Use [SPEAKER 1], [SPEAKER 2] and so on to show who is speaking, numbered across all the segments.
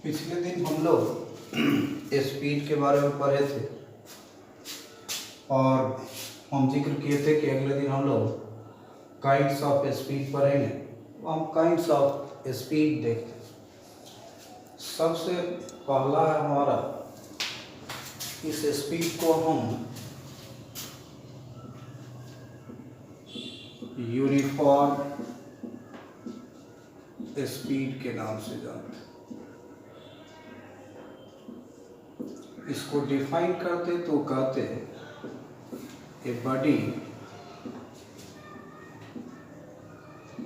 [SPEAKER 1] पिछले दिन हम लोग स्पीड के बारे में पढ़े थे और हम जिक्र किए थे कि अगले दिन हम लोग काइंड्स ऑफ स्पीड पढ़ेंगे। तो हम काइंड्स ऑफ स्पीड देखते हैं। सबसे पहला है हमारा, इस स्पीड को हम यूनिफॉर्म स्पीड के नाम से जानते हैं। इसको डिफाइन करते तो कहते हैं a body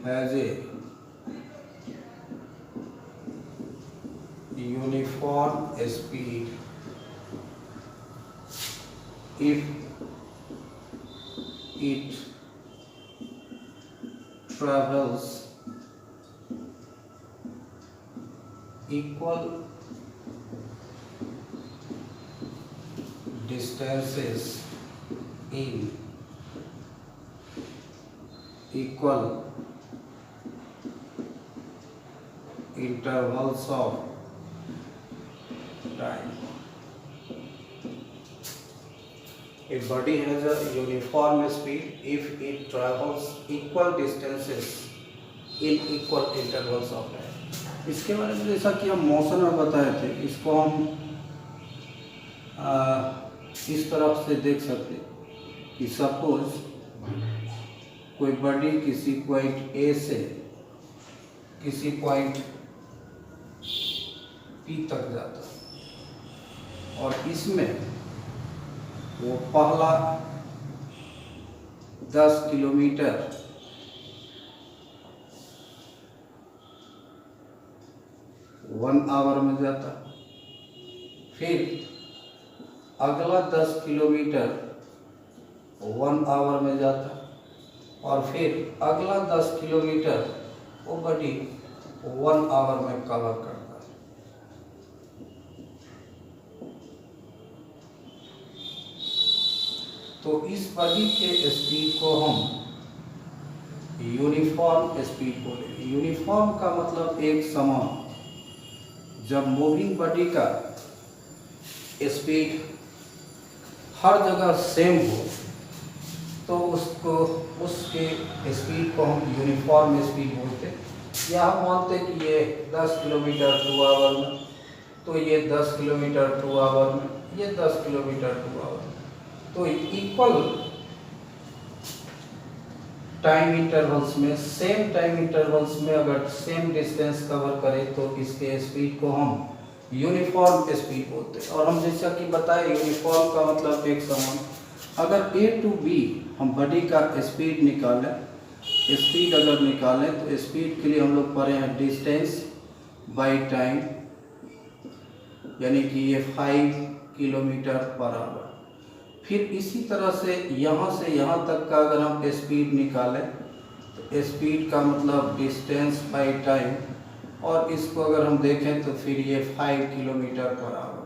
[SPEAKER 1] has a uniform speed if it travels equal distances in equal intervals of time. A body has a uniform speed if it travels equal distances in equal intervals of time. इसके बारे में जैसा कि हम motion में बताए थे, इसको हम इस तरफ से देख सकते कि सपोज कोई बॉडी किसी पॉइंट ए से किसी पॉइंट पी तक जाता और इसमें वो पहला 10 किलोमीटर 1 आवर में जाता, फिर अगला 10 किलोमीटर 1 आवर में जाता और फिर अगला 10 किलोमीटर वो बॉडी 1 आवर में कवर करता। तो इस बॉडी के स्पीड को हम यूनिफॉर्म स्पीड बोलेंगे। यूनिफॉर्म का मतलब एक समान। जब मूविंग बॉडी का स्पीड हर जगह सेम हो तो उसके स्पीड को हम यूनिफॉर्म स्पीड बोलते हैं। या हम मानते कि ये 10 किलोमीटर 2 आवर में, तो ये 10 किलोमीटर 2 आवर में, ये 10 किलोमीटर 2 आवर में। तो इक्वल टाइम इंटरवल्स में, सेम टाइम इंटरवल्स में अगर सेम डिस्टेंस कवर करें तो इसके स्पीड को हम यूनिफॉर्म स्पीड बोलते हैं। और हम जैसा कि बताए यूनिफॉर्म का मतलब एक समान। अगर ए टू बी हम बॉडी का स्पीड निकालें, स्पीड अगर निकालें तो स्पीड के लिए हम लोग पढ़े हैं डिस्टेंस बाय टाइम, यानी कि ये 5 किलोमीटर पर आवर। फिर इसी तरह से यहाँ तक का अगर हम स्पीड निकालें तो स्पीड का मतलब डिस्टेंस बाय टाइम, और इसको अगर हम देखें तो फिर ये 5 किलोमीटर पर आवर।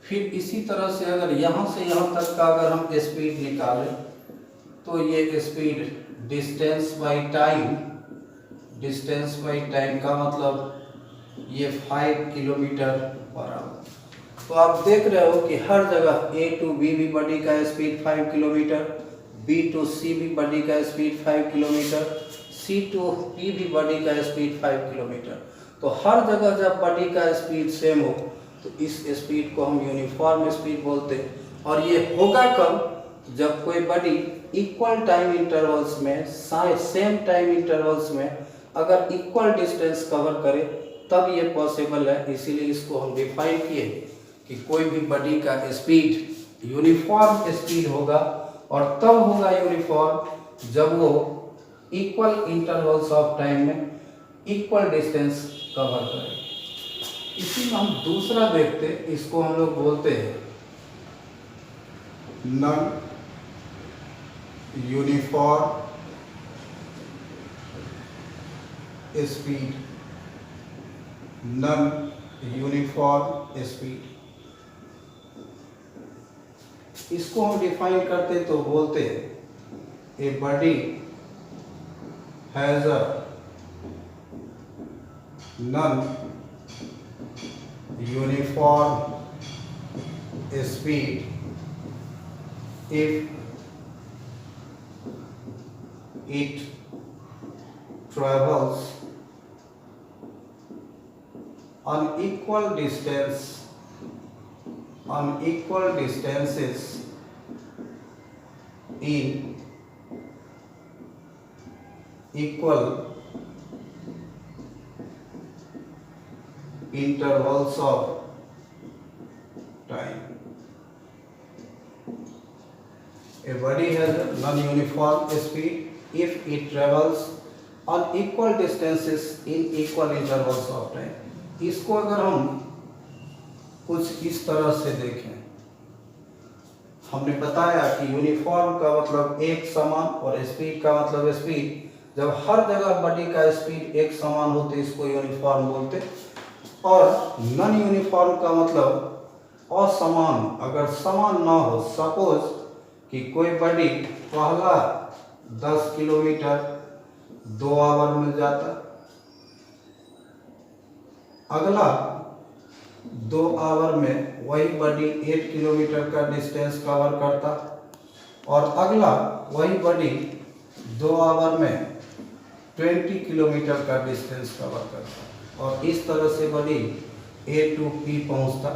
[SPEAKER 1] फिर इसी तरह से अगर यहाँ से यहाँ तक का अगर हम स्पीड निकालें तो ये speed distance by time, distance by time का मतलब ये 5 किलोमीटर पर आवर। तो आप देख रहे हो कि हर जगह ए टू बी भी बॉडी का speed 5 kilometre, B to C भी बॉडी का speed 5 kilometre, C to P भी बॉडी का स्पीड 5 किलोमीटर। तो हर जगह जब बॉडी का स्पीड सेम हो तो इस स्पीड को हम यूनिफॉर्म स्पीड बोलते हैं। और ये होगा कब? जब कोई बॉडी इक्वल टाइम इंटरवल्स में, सेम टाइम इंटरवल्स में अगर इक्वल डिस्टेंस कवर करे तब ये पॉसिबल है। इसीलिए इसको हम डिफाइन किए कि कोई भी बॉडी का स्पीड यूनिफॉर्म स्पीड होगा, और तब होगा यूनिफॉर्म जब वो इक्वल इंटरवल्स ऑफ टाइम में इक्वल डिस्टेंस कवर करे। इसी में हम दूसरा देखते, इसको हम लोग बोलते हैं non uniform speed. Non uniform speed, इसको हम डिफाइन करते तो बोलते हैं a body has a non uniform speed if it travels unequal distances in equal intervals of time. A body has a non-uniform speed if it travels on equal distances in equal intervals of time. इसको अगर हम कुछ इस तरह से देखें, हमने बताया कि यूनिफॉर्म का मतलब एक समान और स्पीड का मतलब स्पीड। जब हर जगह बॉडी का स्पीड एक समान हो तो इसको यूनिफॉर्म बोलते, और नॉन यूनिफॉर्म का मतलब असमान। अगर समान ना हो, सपोज कि कोई बॉडी पहला 10 किलोमीटर 2 आवर में जाता, अगला 2 आवर में वही बॉडी 8 किलोमीटर का डिस्टेंस कवर करता, और अगला वही बॉडी 2 आवर में 20 किलोमीटर का डिस्टेंस कवर करता, और इस तरह से बॉडी A to P पहुंचता।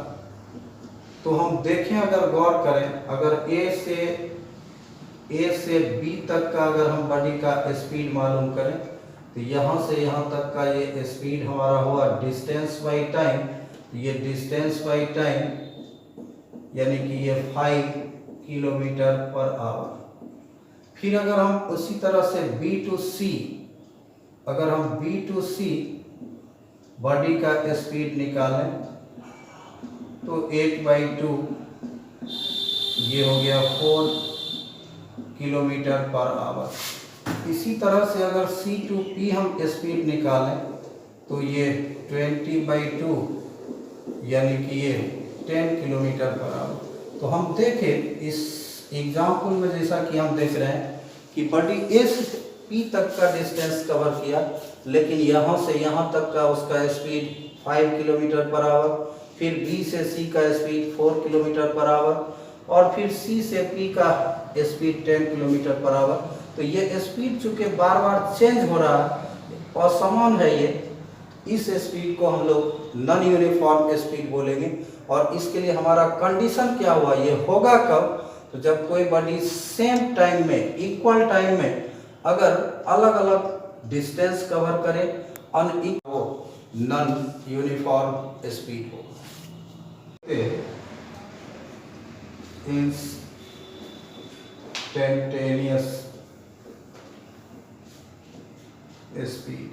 [SPEAKER 1] तो हम देखें, अगर गौर करें, अगर A से B तक का अगर हम बॉडी का स्पीड मालूम करें तो यहाँ से यहाँ तक का ये स्पीड हमारा हुआ डिस्टेंस बाई टाइम। ये डिस्टेंस बाई टाइम यानी कि ये 5 किलोमीटर पर आवर। फिर अगर हम उसी तरह से B to C, अगर हम B to C बॉडी का स्पीड निकालें तो 8/2 ये हो गया 4 किलोमीटर पर आवर। इसी तरह से अगर C to P हम स्पीड निकालें तो ये 20/2 यानी कि ये 10 किलोमीटर पर आवर। तो हम देखें इस एग्जाम्पल में, जैसा कि हम देख रहे हैं कि बॉडी A से P तक का डिस्टेंस कवर किया, लेकिन यहाँ से यहाँ तक का उसका स्पीड 5 किलोमीटर पर आवर, फिर B से C का स्पीड 4 किलोमीटर पर आवर, और फिर C से P का स्पीड 10 किलोमीटर पर आवर। तो ये स्पीड चूंकि बार बार चेंज हो रहा है और समान है, ये इस स्पीड को हम लोग नॉन यूनिफॉर्म स्पीड बोलेंगे। और इसके लिए हमारा कंडीशन क्या हुआ, ये होगा कब, तो जब कोई बॉडी सेम टाइम में, इक्वल टाइम में अगर अलग अलग डिस्टेंस कवर करे, अनइक्वल, नॉन यूनिफॉर्म स्पीड हो। Instantaneous speed,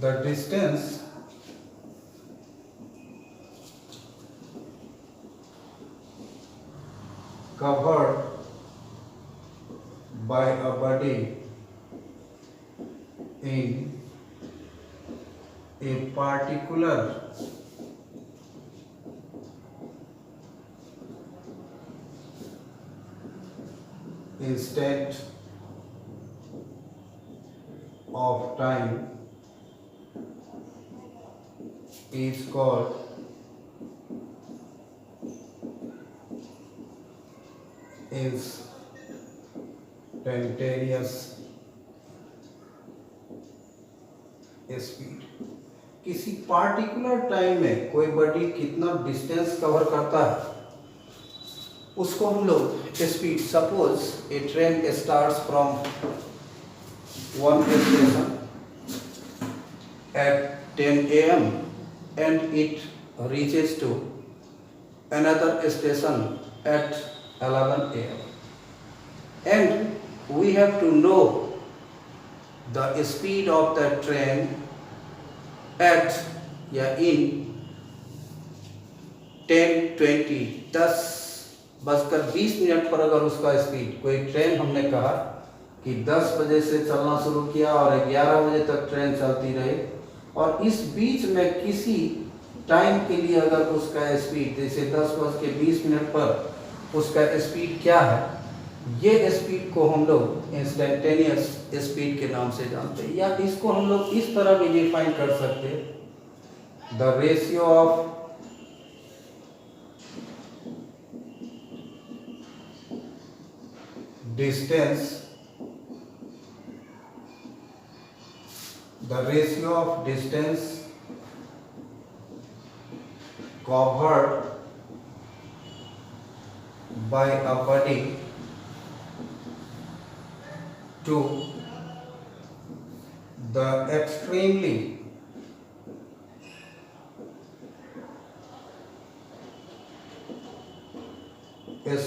[SPEAKER 1] the distance covered by a body in a particular instant of time is called instantaneous speed. किसी पार्टिकुलर टाइम में कोई बॉडी कितना डिस्टेंस कवर करता है उसको हम लोग speed. Suppose A train starts from one station at 10 AM and it reaches to another station at 11 AM, and we have to know the speed of the train at in 10:20 पर अगर उसका speed, कोई train हमने कहा कि 10 बजे से चलना शुरू किया और 11 बजे तक ट्रेन चलती रही, और इस बीच में किसी टाइम के लिए अगर उसका स्पीड, जैसे 10:20 पर उसका स्पीड क्या है, ये स्पीड को हम लोग इंस्टेंटेनियस स्पीड के नाम से जानते हैं, या इसको हम लोग इस तरह भी डिफाइन कर सकते हैं, the ratio of distance, the ratio of distance covered by a body to the extremely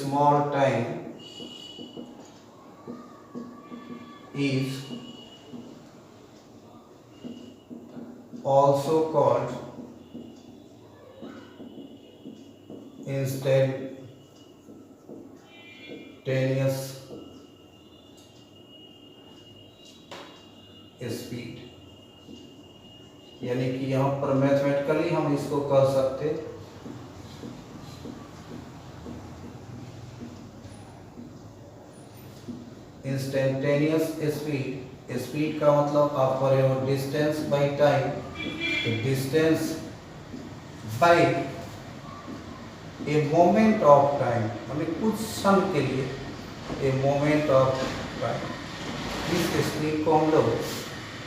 [SPEAKER 1] small time is also called instantaneous speed. यानी कि यहाँ पर मैथमेटिकली हम इसको कह सकते इंस्टेंटेनियस स्पीड। स्पीड का मतलब आप पढ़े हो डिस्टेंस बाई टाइम, तो distance by a moment of time, हमें कुछ क्षण के लिए ए मोमेंट ऑफ टाइम, इस स्पीड को हम लोग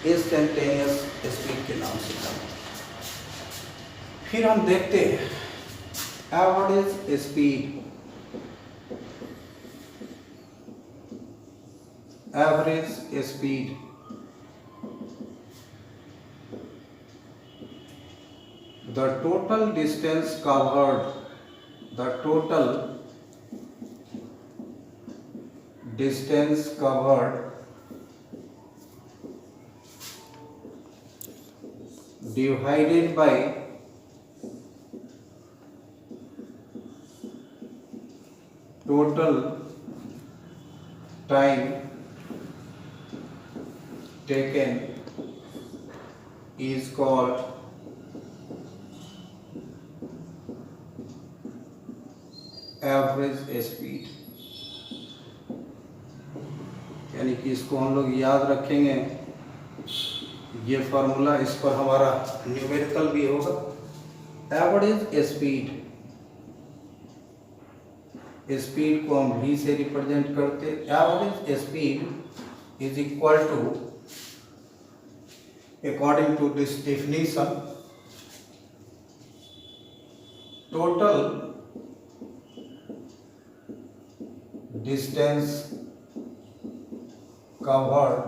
[SPEAKER 1] इंस्टेंटेनियस स्पीड के नाम से जानते हैं। फिर हम देखते हैं average speed. Average speed the total distance covered, the total distance covered divided by total time taken is called average speed. यानी कि इसको हम लोग याद रखेंगे, ये फॉर्मूला, इस पर हमारा न्यूमेरिकल भी होगा। एवरेज स्पीड, स्पीड को हम v से रिप्रेजेंट करते। Average speed is equal to, according to this definition, total distance covered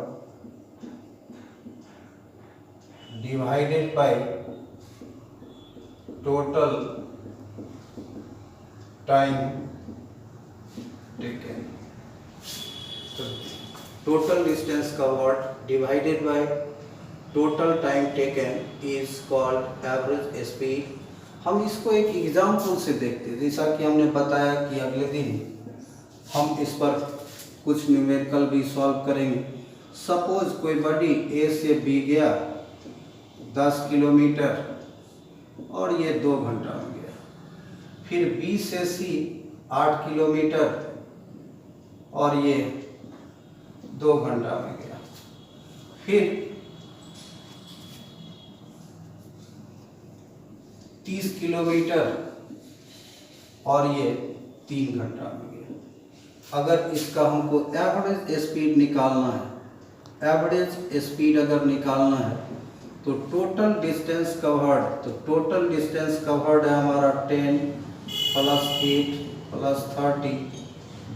[SPEAKER 1] divided by total time taken। तो total distance covered divided by total time taken is called average speed। हम इसको एक example से देखते हैं, जैसा कि हमने बताया कि अगले दिन हम इस पर कुछ न्यूमेरिकल भी सॉल्व करेंगे। सपोज कोई बॉडी ए से बी गया 10 किलोमीटर और ये 2 घंटा में गया, फिर बी से सी 8 किलोमीटर और ये 2 घंटा में गया, फिर 30 किलोमीटर और ये 3 घंटा में गया। अगर इसका हमको एवरेज स्पीड निकालना है, एवरेज स्पीड अगर निकालना है तो टोटल डिस्टेंस कवर्ड, तो टोटल डिस्टेंस कवर्ड है हमारा 10 + 8 + 30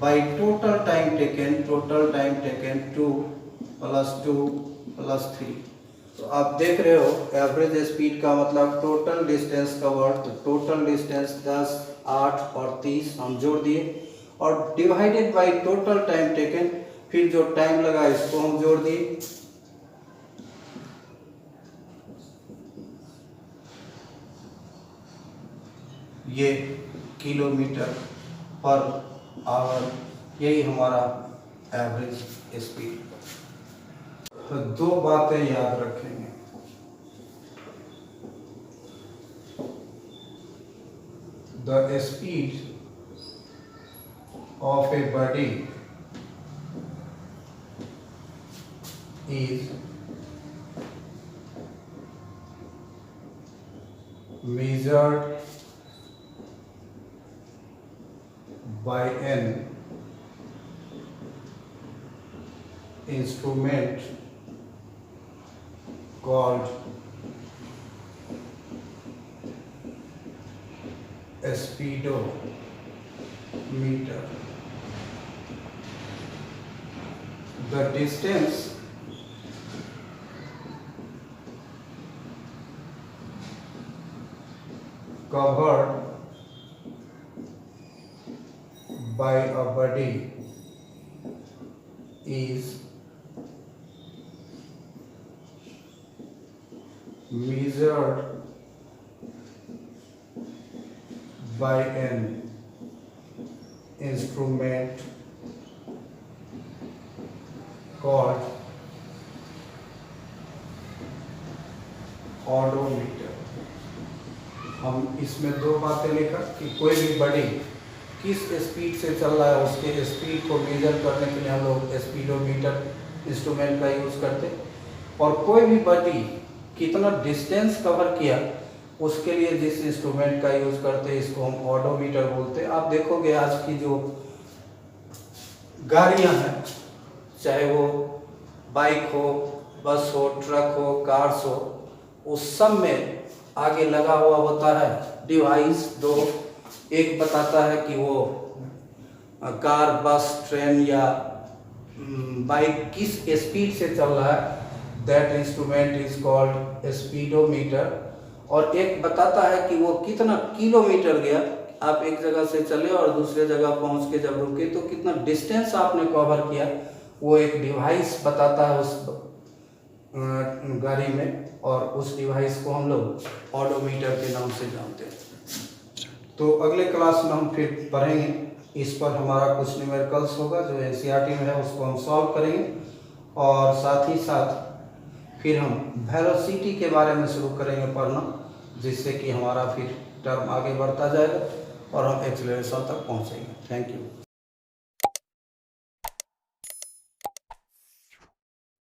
[SPEAKER 1] by total time taken, total time taken 2 + 2 + 3। तो आप देख रहे हो एवरेज स्पीड का मतलब टोटल डिस्टेंस कवर्ड, तो टोटल डिस्टेंस 10, 8 और 30 हम जोड़ दिए और divided by total time taken, फिर जो टाइम लगा इसको हम जोड़ दिए। ये किलोमीटर पर आवर, यही हमारा एवरेज स्पीड। तो 2 बातें याद रखेंगे, the speed of a body is measured by an instrument called speedometer. The distance covered by a body is measured by an instrument called odometer. हम इसमें दो बातें लिखा कि कोई भी बॉडी किस स्पीड से चल रहा है उसके स्पीड को मेजर करने के लिए हम लोग स्पीडोमीटर इंस्ट्रूमेंट का यूज़ करते, और कोई भी बॉडी कितना डिस्टेंस कवर किया उसके लिए जिस इंस्ट्रूमेंट का यूज़ करते हैं इसको हम ऑडोमीटर बोलते हैं। आप देखोगे आज की जो गाड़ियां हैं, चाहे वो बाइक हो, बस हो, ट्रक हो, कार्स हो, उस सब में आगे लगा हुआ होता है डिवाइस। दो, एक बताता है कि वो कार, बस, ट्रेन या बाइक किस स्पीड से चल रहा है, that instrument is called speedometer. और एक बताता है कि वो कितना किलोमीटर गया, आप एक जगह से चले और दूसरे जगह पहुंच के जब रुके तो कितना डिस्टेंस आपने कवर किया, वो एक डिवाइस बताता है उस गाड़ी में, और उस डिवाइस को हम लोग ऑडोमीटर के नाम से जानते हैं। तो अगले क्लास में हम फिर पढ़ेंगे, इस पर हमारा कुछ न्यूमेरिकल्स होगा जो एनसीईआरटी में है, उसको हम सॉल्व करेंगे, और साथ ही साथ फिर हम वेलोसिटी के बारे में शुरू करेंगे पढ़ना, जिससे कि हमारा फिर टर्म आगे बढ़ता जाएगा और हम एक्सेलरेशन तक पहुंचेंगे। Thank you.